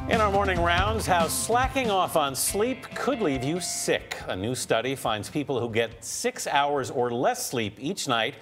In our morning rounds, how slacking off on sleep could leave you sick. A new study finds people who get 6 hours or less sleep each night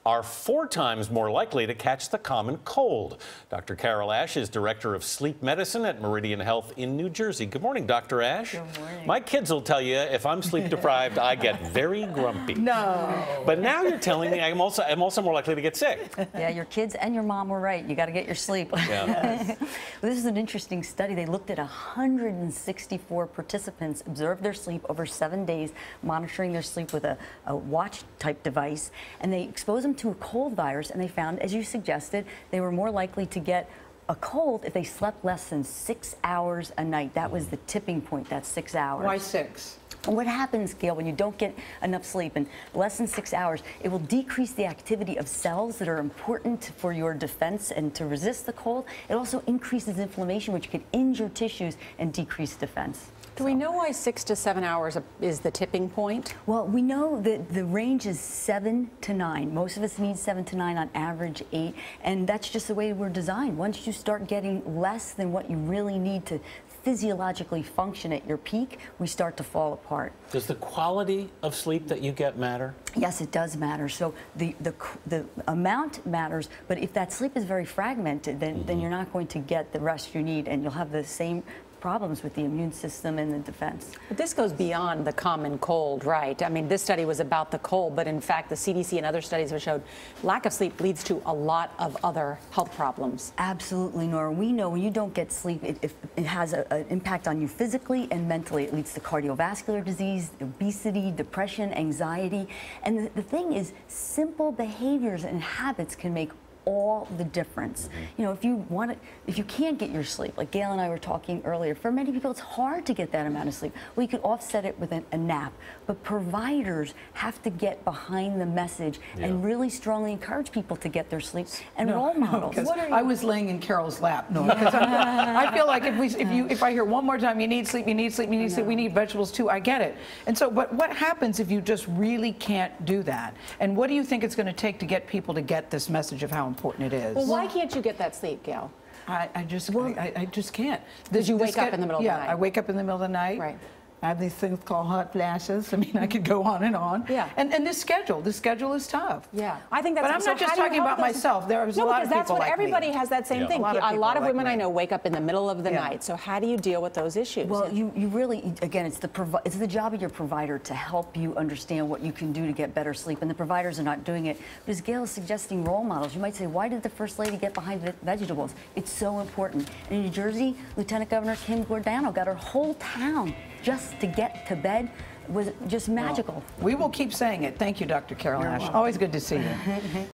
are 4 times more likely to catch the common cold. Dr. Carol Ash is director of sleep medicine at Meridian Health in New Jersey. Good morning, Dr. Ash. Good morning. My kids will tell you if I'm sleep deprived, I get very grumpy. No. But now you're telling me I'm also more likely to get sick. Yeah, your kids and your mom were right. You got to get your sleep. Yeah. Yes. Well, this is an interesting study. They looked at 164 participants, observed their sleep over 7 days, monitoring their sleep with a watch-type device, and they exposed them to a cold virus, and they found, as you suggested, they were more likely to get a cold if they slept less than 6 hours a night. That was the tipping point, that 6 hours. Why 6? What happens, Gail, when you don't get enough sleep and less than 6 hours, it will decrease the activity of cells that are important for your defense and to resist the cold. It also increases inflammation, which could injure tissues and decrease defense. Do we know why 6 to 7 hours is the tipping point? Well, we know that the range is 7 to 9. Most of us need 7 to 9, on average 8, and that's just the way we're designed. Once you start getting less than what you really need to physiologically function at your peak, we start to fall apart. Does the quality of sleep that you get matter? Yes, it does matter. So the amount matters, but if that sleep is very fragmented, then you're not going to get the rest you need, and you'll have the same problems with the immune system and the defense. But this goes beyond the common cold, right? I mean, this study was about the cold, but in fact, the CDC and other studies have showed lack of sleep leads to a lot of other health problems. Absolutely, Nora. We know when you don't get sleep, it has an impact on you physically and mentally. It leads to cardiovascular disease, obesity, depression, anxiety. And the thing is, simple behaviors and habits can make all the difference. You know, if you can't get your sleep, like Gail and I were talking earlier, for many people it's hard to get that amount of sleep. Well, you could offset it with a nap, but providers have to get behind the message and really strongly encourage people to get their sleep, and role models. I was laying in Carol's lap, because I feel like if I hear one more time, you need sleep, you need sleep, you need sleep, we need vegetables too, I get it. And so, but what happens if you just really can't do that? And what do you think it's going to take to get people to get this message of how important it is? Well, why can't you get that sleep, Gail? I just can't. Did you wake up in the middle of the night? Yeah, I wake up in the middle of the night. Right. I have these things called hot flashes. I mean, I could go on and on. Yeah. And this schedule is tough. Yeah. I think that's. But I'm not just talking about myself. There's a lot of people that's what like everybody me. has that same thing. A lot of women I know wake up in the middle of the night. So how do you deal with those issues? Well, you really, again, it's the job of your provider to help you understand what you can do to get better sleep, and the providers are not doing it. But as Gail is suggesting, role models. You might say, why did the First Lady get behind vegetables? It's so important. In New Jersey, Lieutenant Governor Kim Giordano got her whole town just to get to bed. Was just magical. Well, we will keep saying it. Thank you, Dr. Carol Ash. Always good to see you.